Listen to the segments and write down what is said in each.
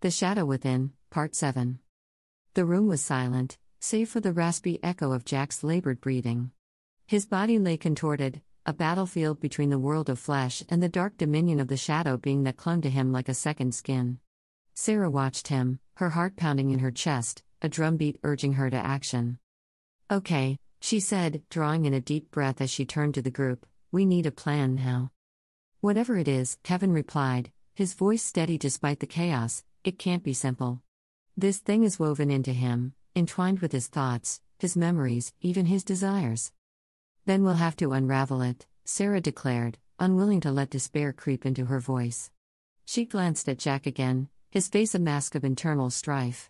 The Shadow Within, Part 7. The room was silent, save for the raspy echo of Jack's labored breathing. His body lay contorted, a battlefield between the world of flesh and the dark dominion of the shadow being that clung to him like a second skin. Sara watched him, her heart pounding in her chest, a drumbeat urging her to action. "Okay," she said, drawing in a deep breath as she turned to the group, "we need a plan now." "Whatever it is," Kevin replied, his voice steady despite the chaos, "it can't be simple. This thing is woven into him, entwined with his thoughts, his memories, even his desires." "Then we'll have to unravel it," Sara declared, unwilling to let despair creep into her voice. She glanced at Jack again, his face a mask of internal strife.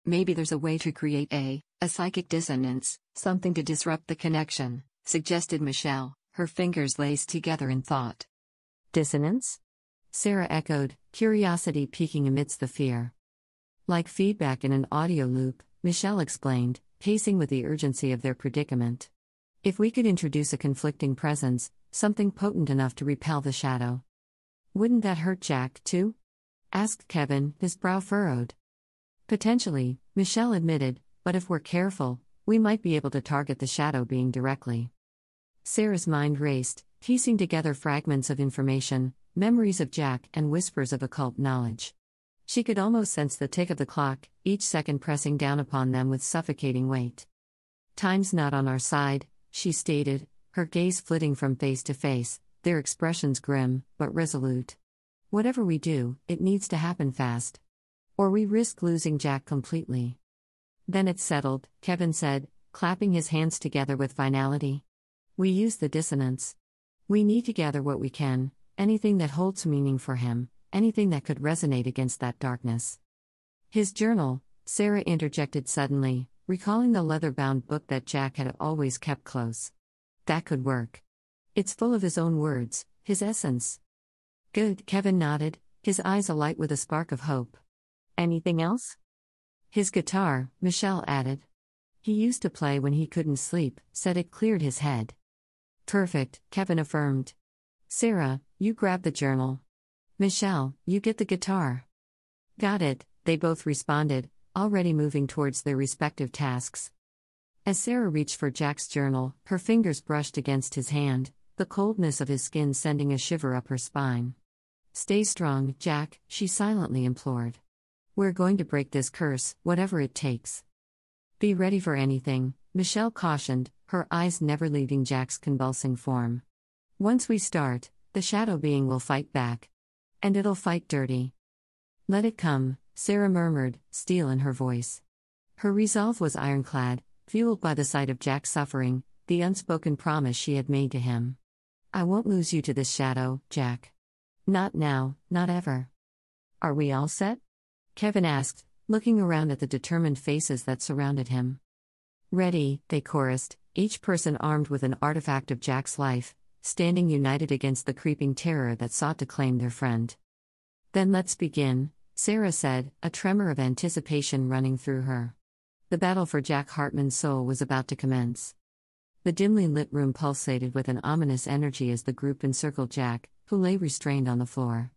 "Maybe there's a way to create a psychic dissonance, something to disrupt the connection," suggested Michelle, her fingers laced together in thought. "Dissonance?" Sara echoed, curiosity peeking amidst the fear. "Like feedback in an audio loop," Michelle explained, pacing with the urgency of their predicament. "If we could introduce a conflicting presence, something potent enough to repel the shadow." "Wouldn't that hurt Jack, too?" asked Kevin, his brow furrowed. "Potentially," Michelle admitted, "but if we're careful, we might be able to target the shadow being directly." Sara's mind raced, piecing together fragments of information, memories of Jack and whispers of occult knowledge. She could almost sense the tick of the clock, each second pressing down upon them with suffocating weight. "Time's not on our side," she stated, her gaze flitting from face to face, their expressions grim, but resolute. "Whatever we do, it needs to happen fast. Or we risk losing Jack completely." "Then it's settled," Kevin said, clapping his hands together with finality. "We use the dissonance. We need to gather what we can, anything that holds meaning for him, anything that could resonate against that darkness." "His journal," Sara interjected suddenly, recalling the leather-bound book that Jack had always kept close. "That could work. It's full of his own words, his essence." "Good," Kevin nodded, his eyes alight with a spark of hope. "Anything else?" "His guitar," Michelle added. "He used to play when he couldn't sleep, said it cleared his head." "Perfect," Kevin affirmed. "Sara, you grab the journal. Michelle, you get the guitar." "Got it," they both responded, already moving towards their respective tasks. As Sara reached for Jack's journal, her fingers brushed against his hand, the coldness of his skin sending a shiver up her spine. "Stay strong, Jack," she silently implored. "We're going to break this curse, whatever it takes." "Be ready for anything," Michelle cautioned, her eyes never leaving Jack's convulsing form. "Once we start, the shadow being will fight back. And it'll fight dirty." "Let it come," Sara murmured, steel in her voice. Her resolve was ironclad, fueled by the sight of Jack's suffering, the unspoken promise she had made to him. "I won't lose you to this shadow, Jack. Not now, not ever." "Are we all set?" Kevin asked, looking around at the determined faces that surrounded him. "Ready," they chorused, each person armed with an artifact of Jack's life, standing united against the creeping terror that sought to claim their friend. "Then let's begin," Sara said, a tremor of anticipation running through her. The battle for Jack Hartman's soul was about to commence. The dimly lit room pulsated with an ominous energy as the group encircled Jack, who lay restrained on the floor.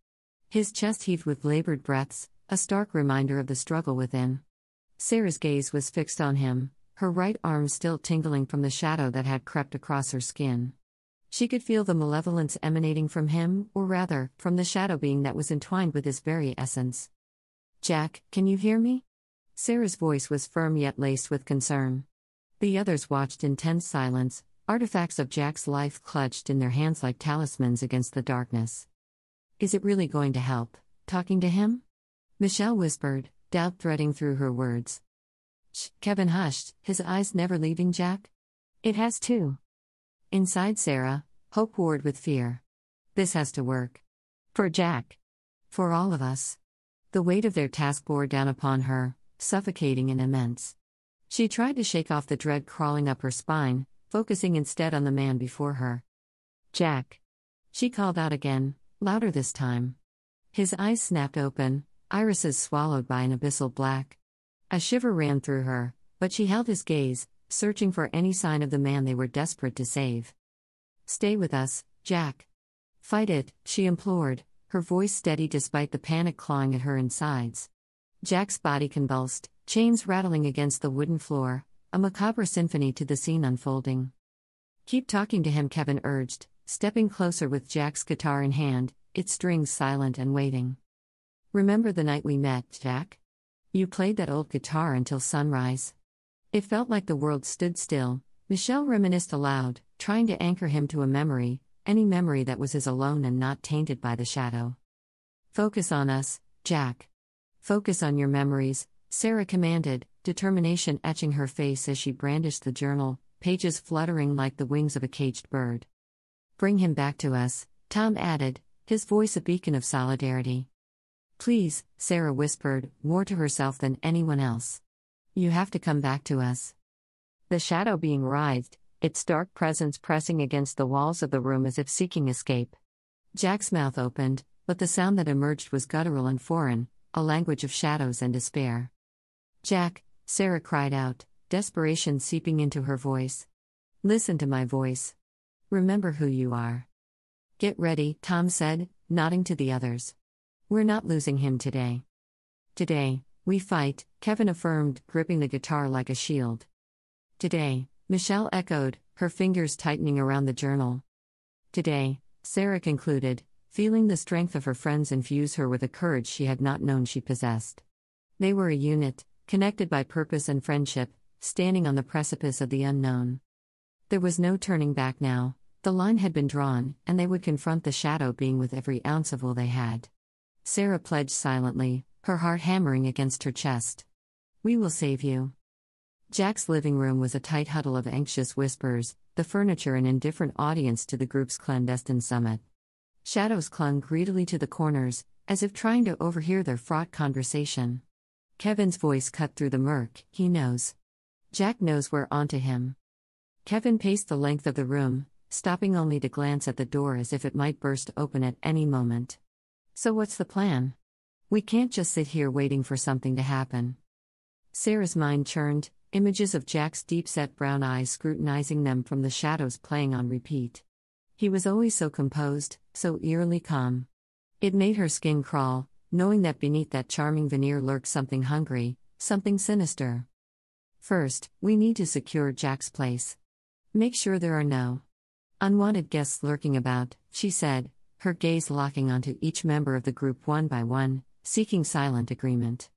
His chest heaved with labored breaths, a stark reminder of the struggle within. Sara's gaze was fixed on him, her right arm still tingling from the shadow that had crept across her skin. She could feel the malevolence emanating from him, or rather, from the shadow being that was entwined with his very essence. "Jack, can you hear me?" Sara's voice was firm yet laced with concern. The others watched in tense silence, artifacts of Jack's life clutched in their hands like talismans against the darkness. "Is it really going to help, talking to him?" Michelle whispered, doubt threading through her words. "Shh," Kevin hushed, his eyes never leaving Jack. "It has to." Inside Sara, hope warred with fear. "This has to work. For Jack. For all of us." The weight of their task bore down upon her, suffocating and immense. She tried to shake off the dread crawling up her spine, focusing instead on the man before her. "Jack." She called out again, louder this time. His eyes snapped open, irises swallowed by an abyssal black. A shiver ran through her, but she held his gaze, searching for any sign of the man they were desperate to save. "Stay with us, Jack. Fight it," she implored, her voice steady despite the panic clawing at her insides. Jack's body convulsed, chains rattling against the wooden floor, a macabre symphony to the scene unfolding. "Keep talking to him," Kevin urged, stepping closer with Jack's guitar in hand, its strings silent and waiting. "Remember the night we met, Jack? You played that old guitar until sunrise." It felt like the world stood still. Michelle reminisced aloud, trying to anchor him to a memory, any memory that was his alone and not tainted by the shadow. "Focus on us, Jack. Focus on your memories," Sara commanded, determination etching her face as she brandished the journal, pages fluttering like the wings of a caged bird. "Bring him back to us," Tom added, his voice a beacon of solidarity. "Please," Sara whispered, more to herself than anyone else. "You have to come back to us." The shadow being writhed, its dark presence pressing against the walls of the room as if seeking escape. Jack's mouth opened, but the sound that emerged was guttural and foreign, a language of shadows and despair. "Jack," Sara cried out, desperation seeping into her voice. "Listen to my voice. Remember who you are." "Get ready," Tom said, nodding to the others. "We're not losing him today." "Today, we fight," Kevin affirmed, gripping the guitar like a shield. "Today," Michelle echoed, her fingers tightening around the journal. "Today," Sara concluded, feeling the strength of her friends infuse her with a courage she had not known she possessed. They were a unit, connected by purpose and friendship, standing on the precipice of the unknown. There was no turning back now, the line had been drawn, and they would confront the shadow being with every ounce of will they had. Sara pledged silently, her heart hammering against her chest. "We will save you." Jack's living room was a tight huddle of anxious whispers, the furniture an indifferent audience to the group's clandestine summit. Shadows clung greedily to the corners, as if trying to overhear their fraught conversation. Kevin's voice cut through the murk. "He knows. Jack knows we're onto him." Kevin paced the length of the room, stopping only to glance at the door as if it might burst open at any moment. "So what's the plan? We can't just sit here waiting for something to happen." Sara's mind churned, images of Jack's deep-set brown eyes scrutinizing them from the shadows playing on repeat. He was always so composed, so eerily calm. It made her skin crawl, knowing that beneath that charming veneer lurked something hungry, something sinister. "First, we need to secure Jack's place. Make sure there are no unwanted guests lurking about," she said, her gaze locking onto each member of the group one by one, seeking silent agreement.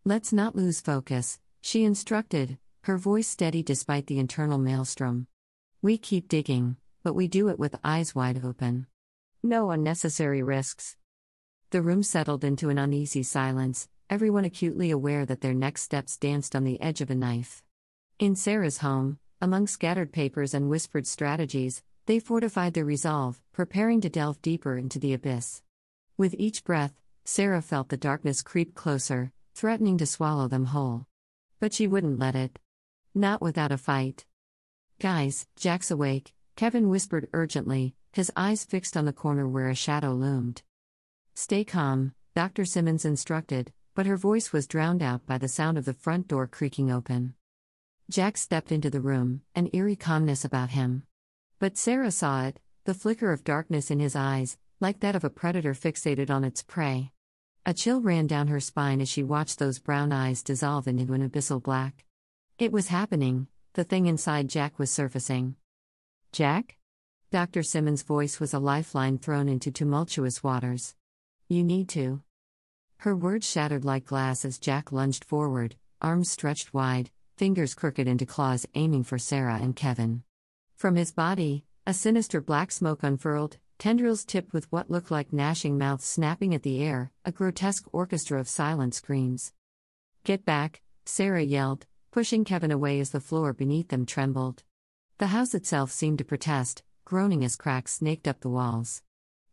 "Let's not lose focus," she instructed, her voice steady despite the internal maelstrom. "We keep digging, but we do it with eyes wide open. No unnecessary risks." The room settled into an uneasy silence, everyone acutely aware that their next steps danced on the edge of a knife. In Sara's home, among scattered papers and whispered strategies, they fortified their resolve, preparing to delve deeper into the abyss. With each breath, Sara felt the darkness creep closer, threatening to swallow them whole. But she wouldn't let it. Not without a fight. "Guys, Jack's awake," Kevin whispered urgently, his eyes fixed on the corner where a shadow loomed. "Stay calm," Dr. Simmons instructed, but her voice was drowned out by the sound of the front door creaking open. Jack stepped into the room, an eerie calmness about him. But Sara saw it, the flicker of darkness in his eyes, like that of a predator fixated on its prey. A chill ran down her spine as she watched those brown eyes dissolve into an abyssal black. It was happening, the thing inside Jack was surfacing. "Jack?" Dr. Simmons' voice was a lifeline thrown into tumultuous waters. "You need to." Her words shattered like glass as Jack lunged forward, arms stretched wide, fingers crooked into claws aiming for Sara and Kevin. From his body, a sinister black smoke unfurled, tendrils tipped with what looked like gnashing mouths snapping at the air, a grotesque orchestra of silent screams. "Get back," Sara yelled, pushing Kevin away as the floor beneath them trembled. The house itself seemed to protest, groaning as cracks snaked up the walls.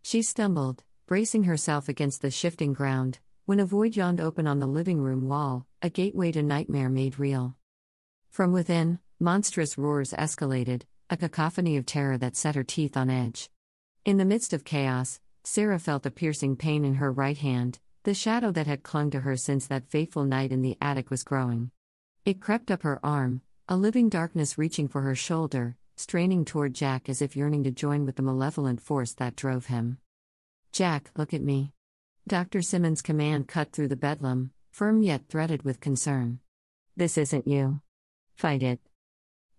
She stumbled, bracing herself against the shifting ground, when a void yawned open on the living room wall, a gateway to nightmare made real. From within, monstrous roars escalated, a cacophony of terror that set her teeth on edge. In the midst of chaos, Sara felt a piercing pain in her right hand, the shadow that had clung to her since that fateful night in the attic was growing. It crept up her arm, a living darkness reaching for her shoulder, straining toward Jack as if yearning to join with the malevolent force that drove him. "Jack, look at me." Dr. Simmons' command cut through the bedlam, firm yet threaded with concern. This isn't you. Fight it.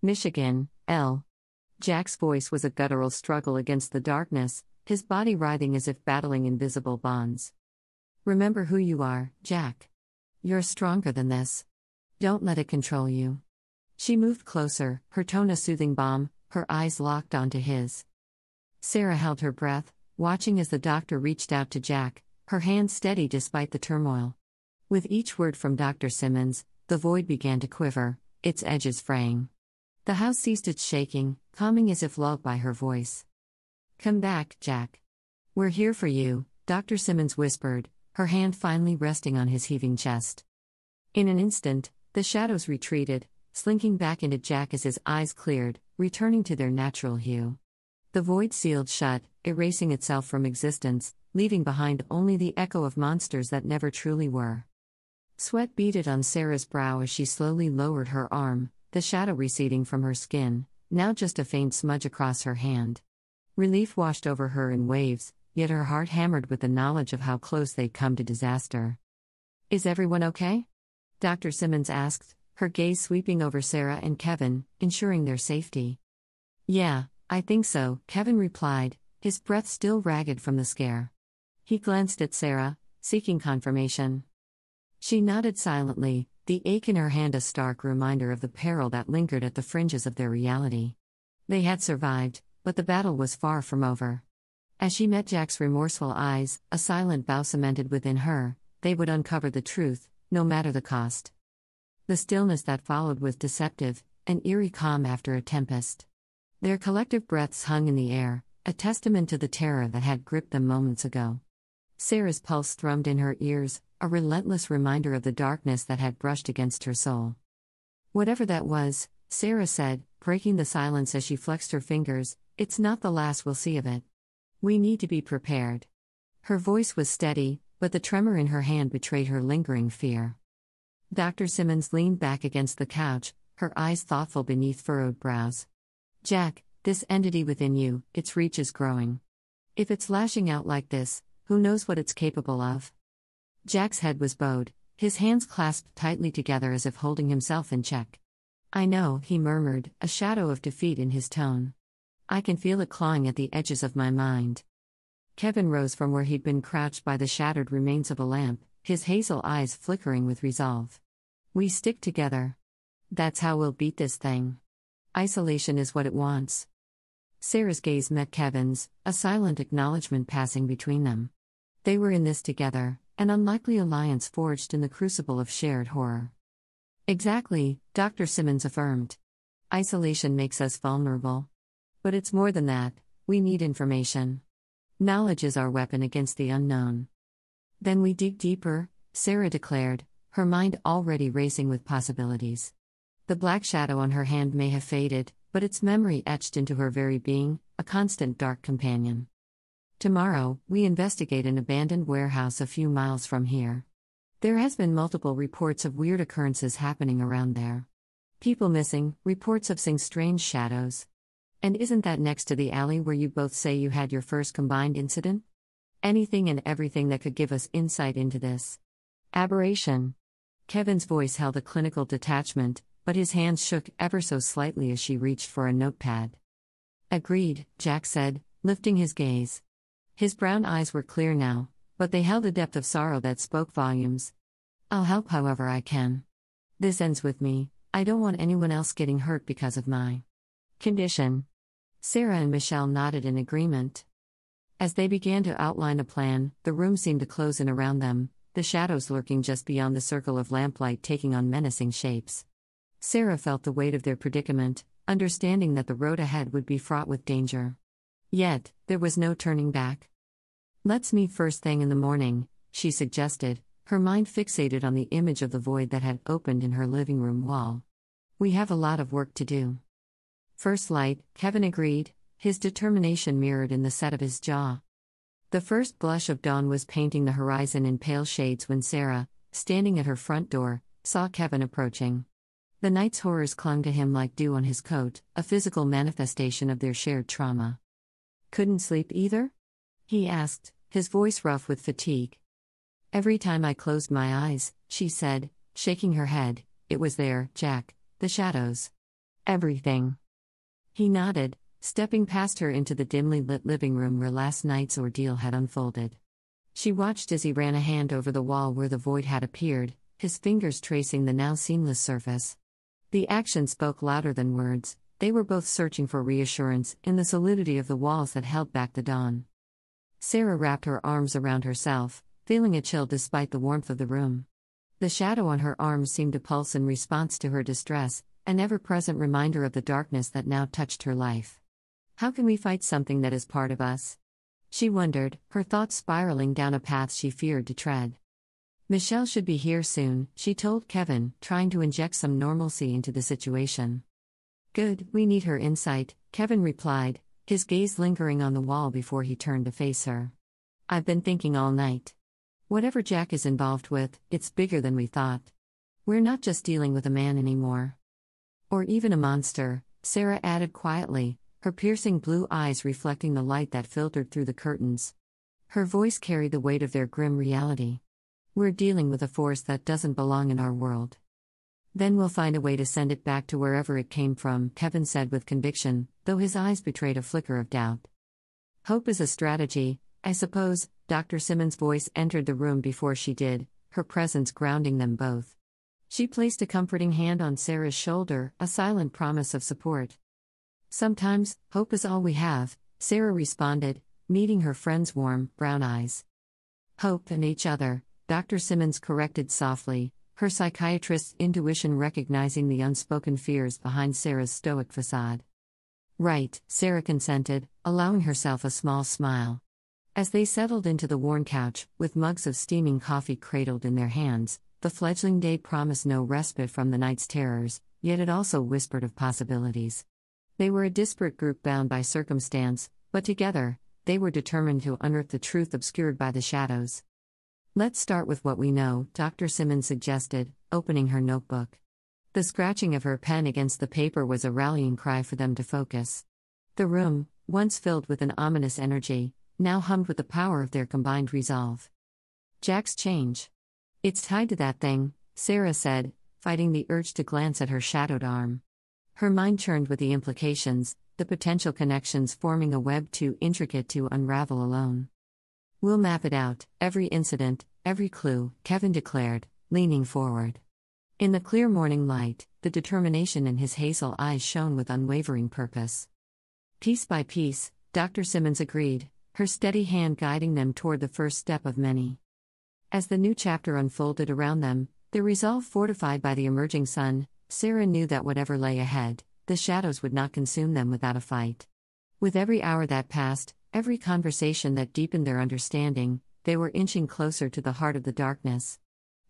Michigan, L. Jack's voice was a guttural struggle against the darkness, his body writhing as if battling invisible bonds. Remember who you are, Jack. You're stronger than this. Don't let it control you. She moved closer, her tone a soothing balm, her eyes locked onto his. Sara held her breath, watching as the doctor reached out to Jack, her hand steady despite the turmoil. With each word from Dr. Simmons, the void began to quiver, its edges fraying. The house ceased its shaking, calming as if lulled by her voice. Come back, Jack. We're here for you, Dr. Simmons whispered, her hand finally resting on his heaving chest. In an instant, the shadows retreated, slinking back into Jack as his eyes cleared, returning to their natural hue. The void sealed shut, erasing itself from existence, leaving behind only the echo of monsters that never truly were. Sweat beaded on Sara's brow as she slowly lowered her arm, the shadow receding from her skin, now just a faint smudge across her hand. Relief washed over her in waves, yet her heart hammered with the knowledge of how close they'd come to disaster. Is everyone okay? Dr. Simmons asked, her gaze sweeping over Sara and Kevin, ensuring their safety. Yeah, I think so, Kevin replied, his breath still ragged from the scare. He glanced at Sara, seeking confirmation. She nodded silently, the ache in her hand a stark reminder of the peril that lingered at the fringes of their reality. They had survived, but the battle was far from over. As she met Jack's remorseful eyes, a silent vow cemented within her, they would uncover the truth, no matter the cost. The stillness that followed was deceptive, an eerie calm after a tempest. Their collective breaths hung in the air, a testament to the terror that had gripped them moments ago. Sara's pulse thrummed in her ears, a relentless reminder of the darkness that had brushed against her soul. Whatever that was, Sara said, breaking the silence as she flexed her fingers, it's not the last we'll see of it. We need to be prepared. Her voice was steady, but the tremor in her hand betrayed her lingering fear. Dr. Simmons leaned back against the couch, her eyes thoughtful beneath furrowed brows. Jack, this entity within you, its reach is growing. If it's lashing out like this, who knows what it's capable of? Jack's head was bowed, his hands clasped tightly together as if holding himself in check. I know, he murmured, a shadow of defeat in his tone. I can feel it clawing at the edges of my mind. Kevin rose from where he'd been crouched by the shattered remains of a lamp, his hazel eyes flickering with resolve. We stick together. That's how we'll beat this thing. Isolation is what it wants. Sara's gaze met Kevin's, a silent acknowledgement passing between them. They were in this together, an unlikely alliance forged in the crucible of shared horror. Exactly, Dr. Simmons affirmed. Isolation makes us vulnerable. But it's more than that, we need information. Knowledge is our weapon against the unknown. Then we dig deeper, Sara declared, her mind already racing with possibilities. The black shadow on her hand may have faded, but its memory etched into her very being, a constant dark companion. Tomorrow, we investigate an abandoned warehouse a few miles from here. There has been multiple reports of weird occurrences happening around there. People missing, reports of seeing strange shadows. And isn't that next to the alley where you both say you had your first combined incident? Anything and everything that could give us insight into this aberration. Kevin's voice held a clinical detachment, but his hands shook ever so slightly as she reached for a notepad. Agreed, Jack said, lifting his gaze. His brown eyes were clear now, but they held a depth of sorrow that spoke volumes. I'll help however I can. This ends with me, I don't want anyone else getting hurt because of my condition. Sara and Michelle nodded in agreement. As they began to outline a plan, the room seemed to close in around them, the shadows lurking just beyond the circle of lamplight taking on menacing shapes. Sara felt the weight of their predicament, understanding that the road ahead would be fraught with danger. Yet, there was no turning back. Let's meet first thing in the morning, she suggested, her mind fixated on the image of the void that had opened in her living room wall. We have a lot of work to do. First light, Kevin agreed, his determination mirrored in the set of his jaw. The first blush of dawn was painting the horizon in pale shades when Sara, standing at her front door, saw Kevin approaching. The night's horrors clung to him like dew on his coat, a physical manifestation of their shared trauma. Couldn't sleep either? He asked, his voice rough with fatigue. Every time I closed my eyes, she said, shaking her head. It was there, Jack, the shadows. Everything. He nodded, stepping past her into the dimly lit living room where last night's ordeal had unfolded. She watched as he ran a hand over the wall where the void had appeared, his fingers tracing the now seamless surface. The action spoke louder than words. They were both searching for reassurance in the solidity of the walls that held back the dawn. Sara wrapped her arms around herself, feeling a chill despite the warmth of the room. The shadow on her arm seemed to pulse in response to her distress, an ever-present reminder of the darkness that now touched her life. How can we fight something that is part of us? She wondered, her thoughts spiraling down a path she feared to tread. Michelle should be here soon, she told Kevin, trying to inject some normalcy into the situation. Good, we need her insight, Kevin replied, his gaze lingering on the wall before he turned to face her. I've been thinking all night. Whatever Jack is involved with, it's bigger than we thought. We're not just dealing with a man anymore. Or even a monster, Sara added quietly, her piercing blue eyes reflecting the light that filtered through the curtains. Her voice carried the weight of their grim reality. We're dealing with a force that doesn't belong in our world. Then we'll find a way to send it back to wherever it came from, Kevin said with conviction, though his eyes betrayed a flicker of doubt. Hope is a strategy, I suppose. Dr. Simmons' voice entered the room before she did, her presence grounding them both. She placed a comforting hand on Sara's shoulder, a silent promise of support. Sometimes, hope is all we have, Sara responded, meeting her friend's warm, brown eyes. Hope and each other, Dr. Simmons corrected softly, her psychiatrist's intuition recognizing the unspoken fears behind Sara's stoic facade. Right, Sara consented, allowing herself a small smile. As they settled into the worn couch, with mugs of steaming coffee cradled in their hands, the fledgling day promised no respite from the night's terrors, yet it also whispered of possibilities. They were a disparate group bound by circumstance, but together, they were determined to unearth the truth obscured by the shadows. Let's start with what we know, Dr. Simmons suggested, opening her notebook. The scratching of her pen against the paper was a rallying cry for them to focus. The room, once filled with an ominous energy, now hummed with the power of their combined resolve. Jack's change. It's tied to that thing, Sara said, fighting the urge to glance at her shadowed arm. Her mind churned with the implications, the potential connections forming a web too intricate to unravel alone. We'll map it out, every incident, every clue, Kevin declared, leaning forward. In the clear morning light, the determination in his hazel eyes shone with unwavering purpose. Piece by piece, Dr. Simmons agreed, her steady hand guiding them toward the first step of many. As the new chapter unfolded around them, their resolve fortified by the emerging sun, Sara knew that whatever lay ahead, the shadows would not consume them without a fight. With every hour that passed, every conversation that deepened their understanding, they were inching closer to the heart of the darkness.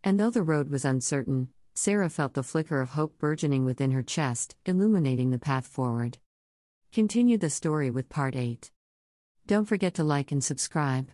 And though the road was uncertain, Sara felt the flicker of hope burgeoning within her chest, illuminating the path forward. Continue the story with Part 8. Don't forget to like and subscribe.